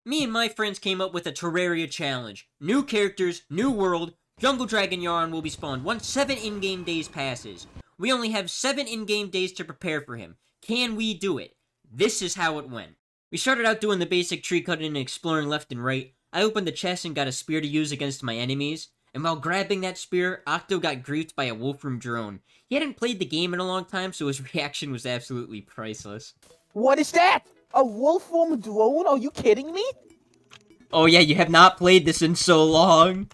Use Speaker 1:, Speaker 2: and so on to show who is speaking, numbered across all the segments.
Speaker 1: Me and my friends came up with a Terraria challenge. New characters, new world, Jungle Dragon Yharon will be spawned once 7 in-game days passes. We only have 7 in-game days to prepare for him. Can we do it? This is how it went. We started out doing the basic tree cutting and exploring left and right. I opened the chest and got a spear to use against my enemies. And while grabbing that spear, Octo got griefed by a wolfram drone. He hadn't played the game in a long time, so his reaction was absolutely priceless.
Speaker 2: What is that? A wolfram drone? Are you kidding me?
Speaker 1: Oh yeah, you have not played this in so long.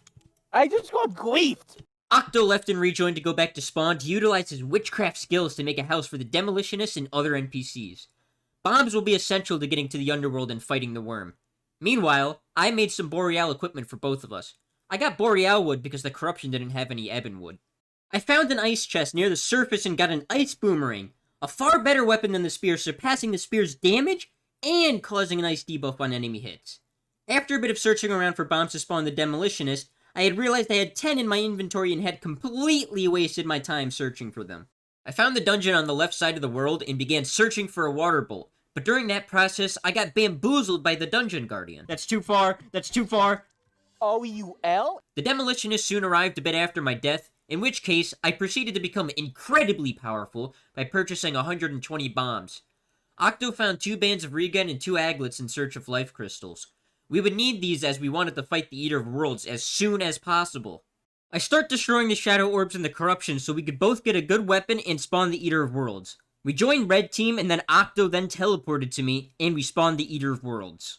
Speaker 2: I just got griefed.
Speaker 1: Octo left and rejoined to go back to spawn to utilize his witchcraft skills to make a house for the demolitionists and other NPCs. Bombs will be essential to getting to the underworld and fighting the worm. Meanwhile, I made some boreal equipment for both of us. I got boreal wood because the corruption didn't have any ebon wood. I found an ice chest near the surface and got an ice boomerang, a far better weapon than the spear, surpassing the spear's damage and causing an ice debuff on enemy hits. After a bit of searching around for bombs to spawn the demolitionist, I had realized I had 10 in my inventory and had completely wasted my time searching for them. I found the dungeon on the left side of the world and began searching for a water bolt, but during that process, I got bamboozled by the dungeon guardian. That's too far, that's too far.
Speaker 2: OUL?
Speaker 1: The demolitionist soon arrived a bit after my death, in which case, I proceeded to become incredibly powerful by purchasing 120 bombs. Octo found 2 bands of regen and 2 aglets in search of life crystals. We would need these as we wanted to fight the Eater of Worlds as soon as possible. I start destroying the shadow orbs and the corruption so we could both get a good weapon and spawn the Eater of Worlds. We joined Red Team and then Octo then teleported to me and we spawned the Eater of Worlds.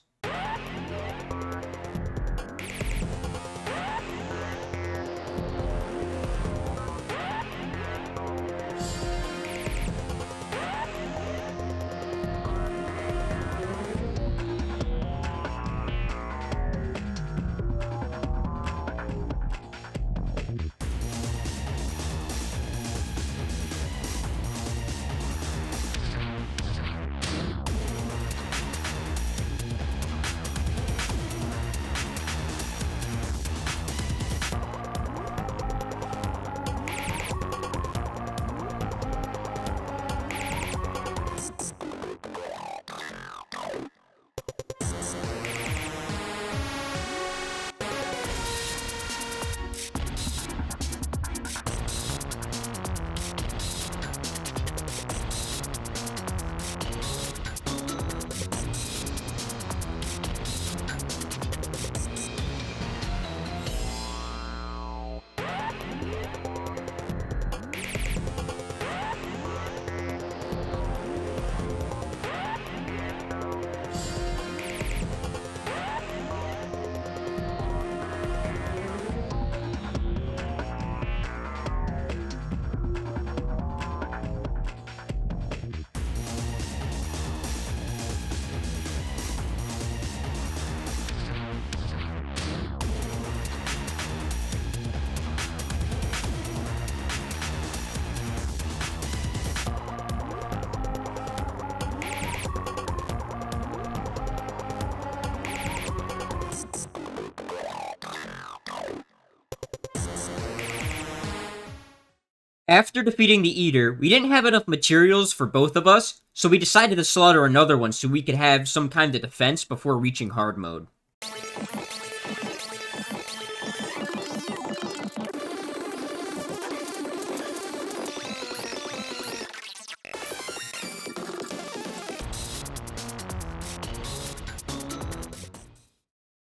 Speaker 1: After defeating the Eater, we didn't have enough materials for both of us, so we decided to slaughter another one so we could have some kind of defense before reaching hard mode.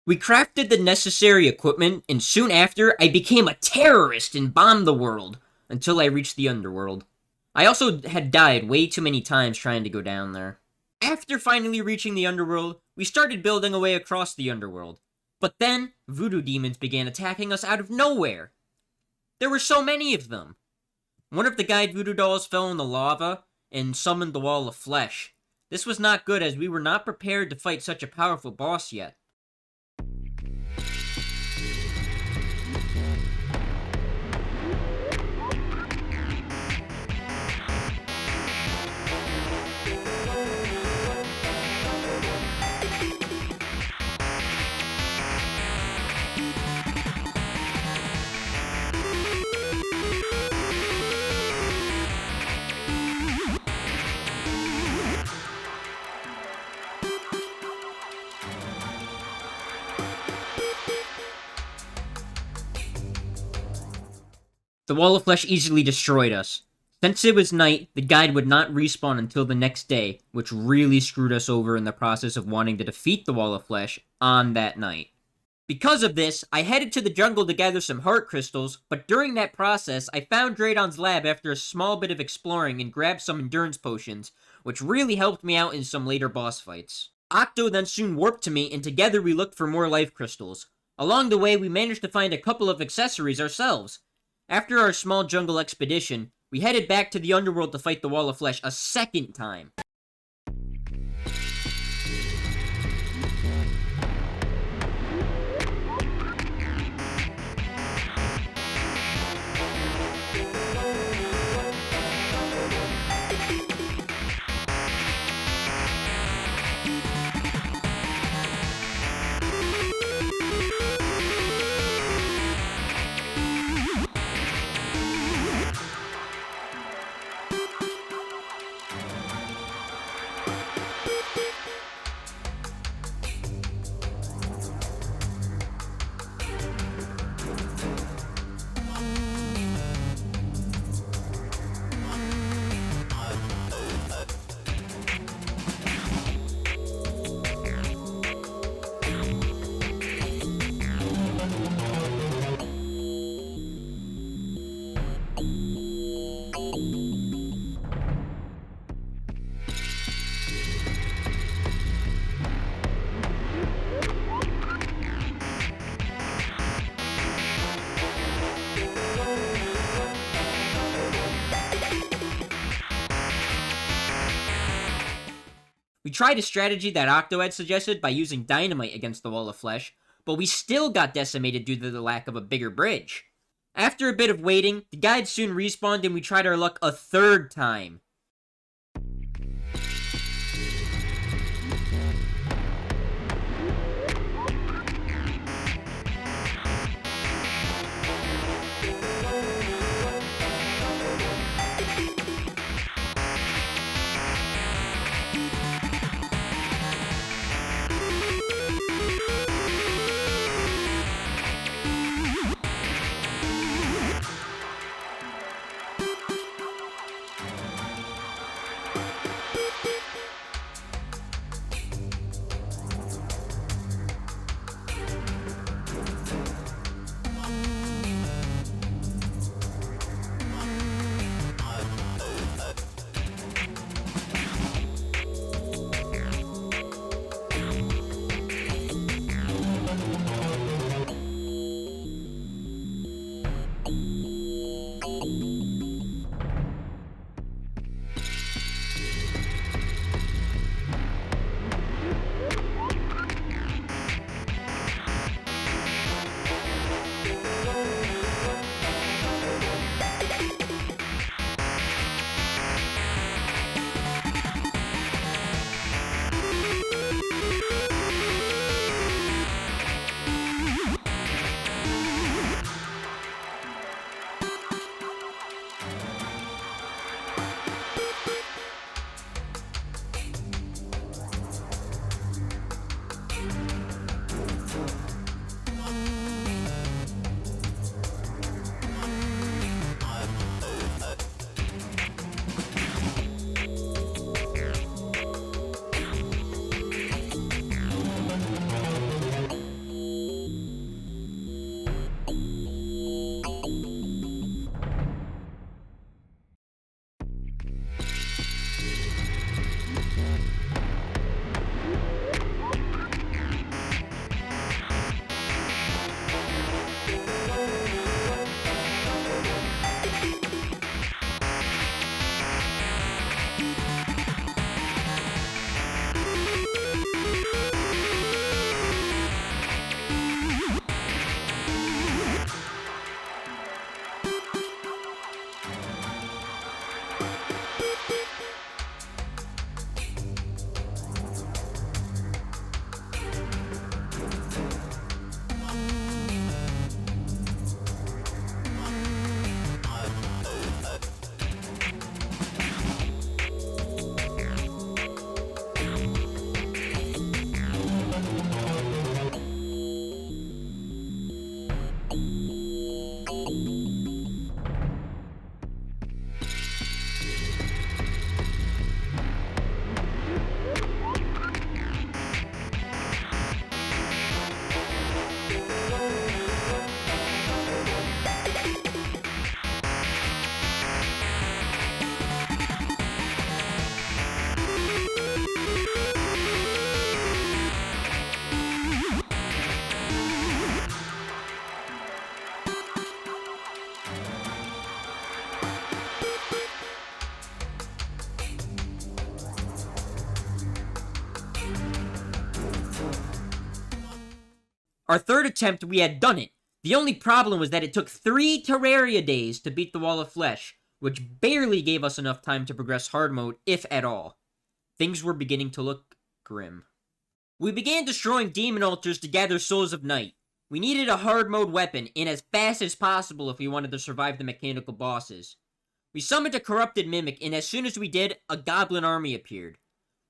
Speaker 1: We crafted the necessary equipment, and soon after, I became a terrorist and bombed the world, until I reached the underworld. I also had died way too many times trying to go down there. After finally reaching the underworld, we started building a way across the underworld. But then, voodoo demons began attacking us out of nowhere. There were so many of them. One of the guide voodoo dolls fell in the lava and summoned the wall of flesh. This was not good as we were not prepared to fight such a powerful boss yet. The wall of flesh easily destroyed us. Since it was night, the guide would not respawn until the next day, which really screwed us over in the process of wanting to defeat the wall of flesh on that night. Because of this, I headed to the jungle to gather some heart crystals, but during that process, I found Draydon's lab after a small bit of exploring and grabbed some endurance potions, which really helped me out in some later boss fights. Octo then soon warped to me, and together we looked for more life crystals. Along the way, we managed to find a couple of accessories ourselves. After our small jungle expedition, we headed back to the underworld to fight the Wall of Flesh a second time. We tried a strategy that Octo had suggested by using dynamite against the Wall of Flesh, but we still got decimated due to the lack of a bigger bridge. After a bit of waiting, the guide soon respawned and we tried our luck a third time. Our third attempt, we had done it. The only problem was that it took 3 Terraria days to beat the Wall of Flesh, which barely gave us enough time to progress hard mode, if at all. Things were beginning to look grim. We began destroying demon altars to gather Souls of Night. We needed a hard mode weapon, and as fast as possible if we wanted to survive the mechanical bosses. We summoned a corrupted mimic, and as soon as we did, a goblin army appeared.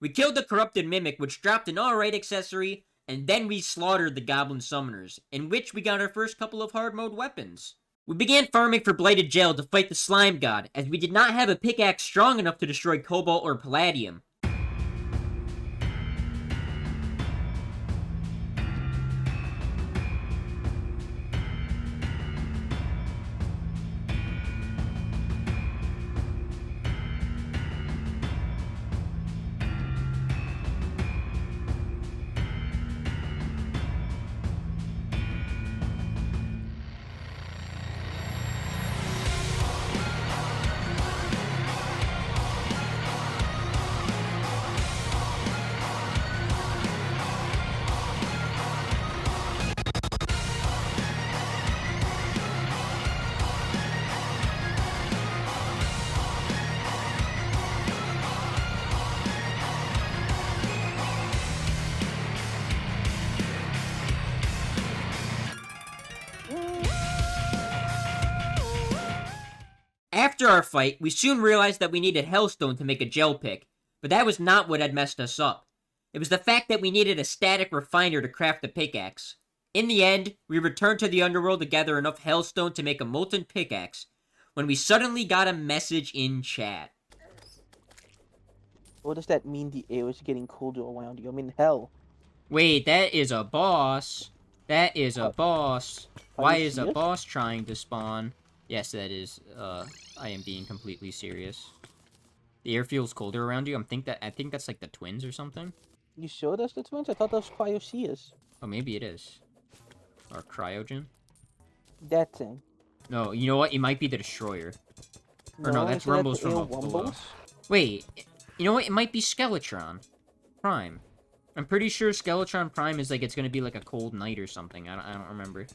Speaker 1: We killed the corrupted mimic, which dropped an alright accessory, and then we slaughtered the goblin summoners, in which we got our first couple of hard mode weapons. We began farming for Blighted Gel to fight the slime god, as we did not have a pickaxe strong enough to destroy cobalt or palladium. After our fight, we soon realized that we needed Hellstone to make a gel pick, but that was not what had messed us up. It was the fact that we needed a static refiner to craft a pickaxe. In the end, we returned to the underworld to gather enough Hellstone to make a molten pickaxe, when we suddenly got a message in chat.
Speaker 2: What does that mean, the air is getting colder around you? I'm in hell.
Speaker 1: Wait, that is a boss. That is a boss. Why is a boss trying to spawn? Yes, that is. I am being completely serious. The air feels colder around you. I think that's like the twins or something.
Speaker 2: You sure that's the twins? I thought that was Cryoseas.
Speaker 1: Oh, maybe it is. Or Cryogen.
Speaker 2: That thing.
Speaker 1: No, you know what? It might be the Destroyer. Or no, that's Rumbles from up below. Wait, you know what? It might be Skeletron Prime. I'm pretty sure Skeletron Prime is like, it's gonna be like a cold night or something. I don't remember.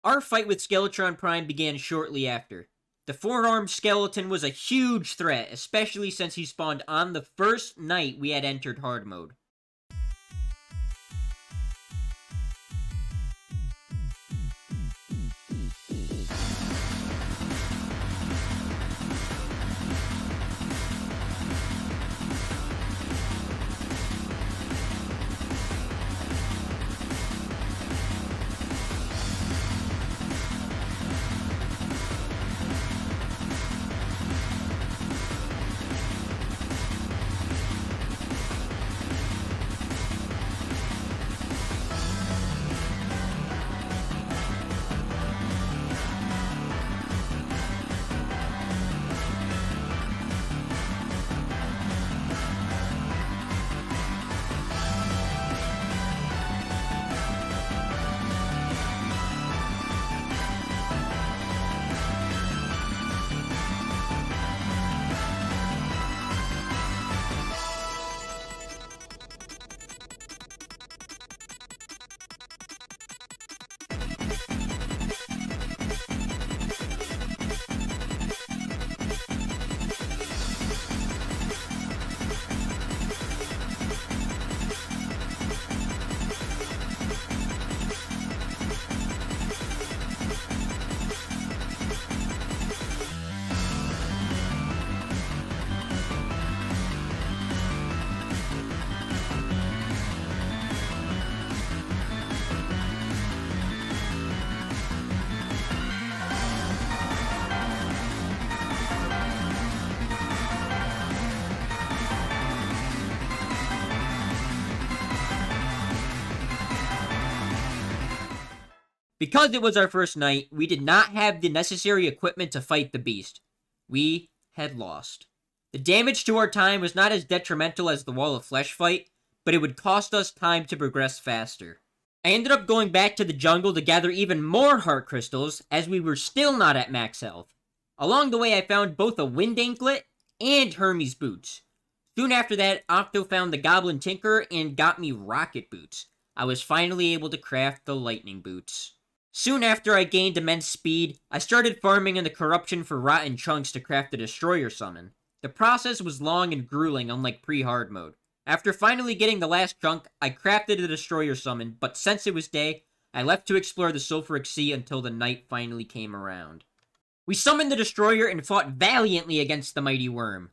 Speaker 1: Our fight with Skeletron Prime began shortly after. The 4-armed skeleton was a huge threat, especially since he spawned on the first night we had entered hard mode. Because it was our first night, we did not have the necessary equipment to fight the beast. We had lost. The damage to our time was not as detrimental as the Wall of Flesh fight, but it would cost us time to progress faster. I ended up going back to the jungle to gather even more heart crystals, as we were still not at max health. Along the way, I found both a wind anklet and Hermes boots. Soon after that, Octo found the Goblin Tinker and got me rocket boots. I was finally able to craft the lightning boots. Soon after I gained immense speed, I started farming in the corruption for rotten chunks to craft the destroyer summon. The process was long and grueling, unlike pre-hard mode. After finally getting the last chunk, I crafted the destroyer summon, but since it was day, I left to explore the sulfuric sea until the night finally came around. We summoned the destroyer and fought valiantly against the mighty worm.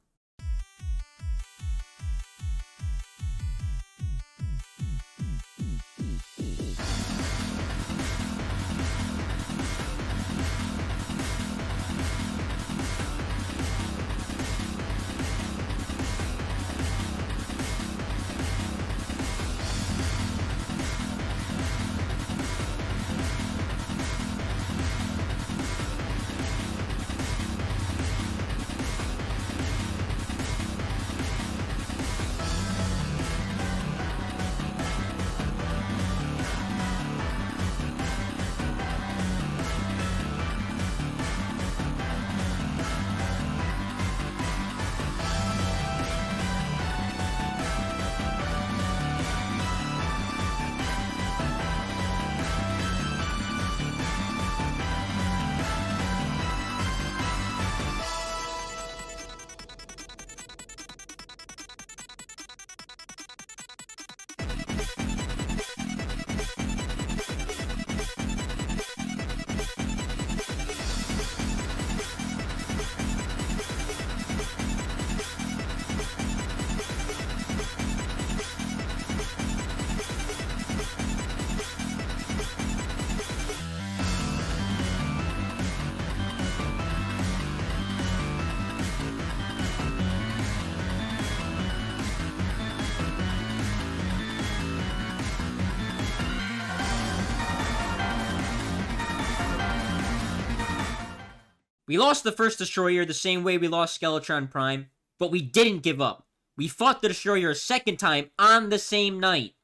Speaker 1: We lost the first destroyer the same way we lost Skeletron Prime, but we didn't give up. We fought the destroyer a second time on the same night.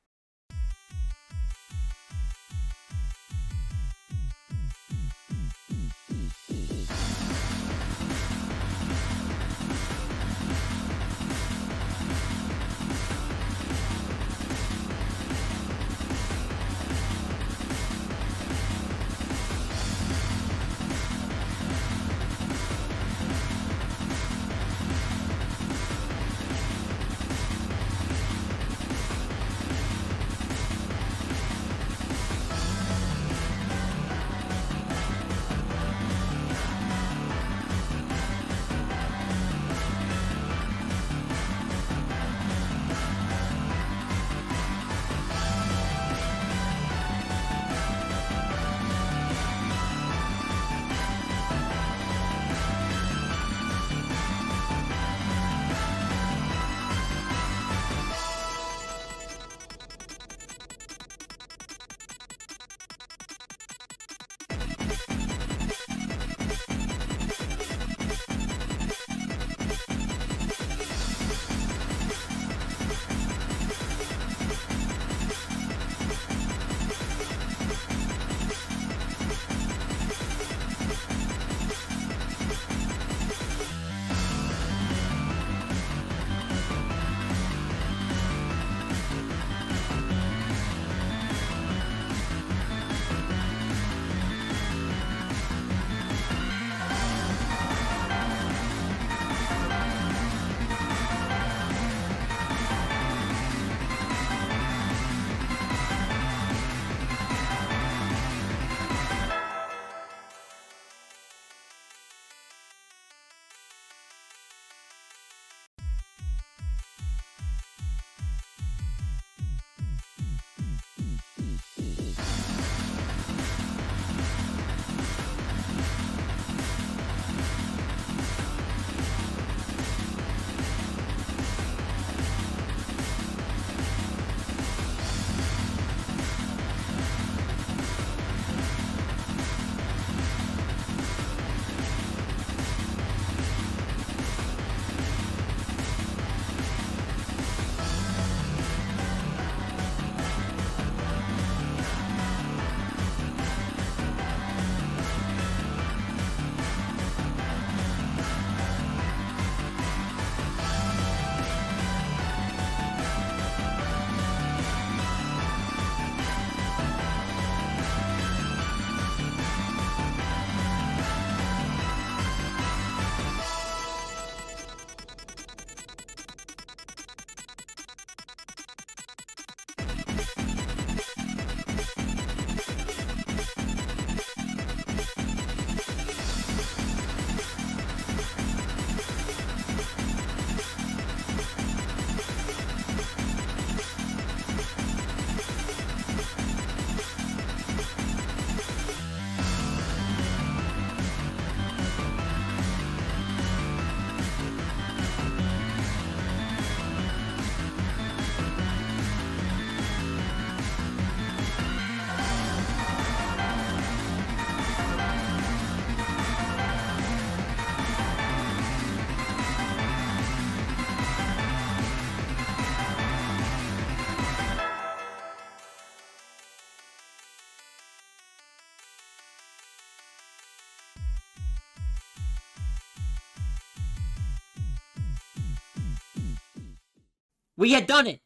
Speaker 1: We had done it!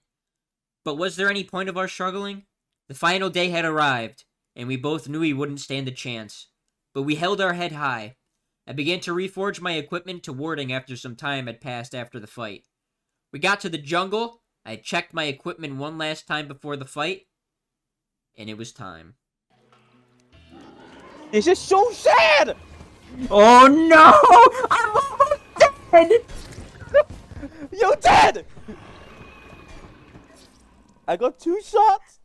Speaker 1: But was there any point of our struggling? The final day had arrived, and we both knew we wouldn't stand a chance. But we held our head high. I began to reforge my equipment to warding after some time had passed after the fight. We got to the jungle, I checked my equipment one last time before the fight, and it was time.
Speaker 2: This is so sad!
Speaker 1: Oh no! I'm almost dead!
Speaker 2: You're dead! I got 2 shots!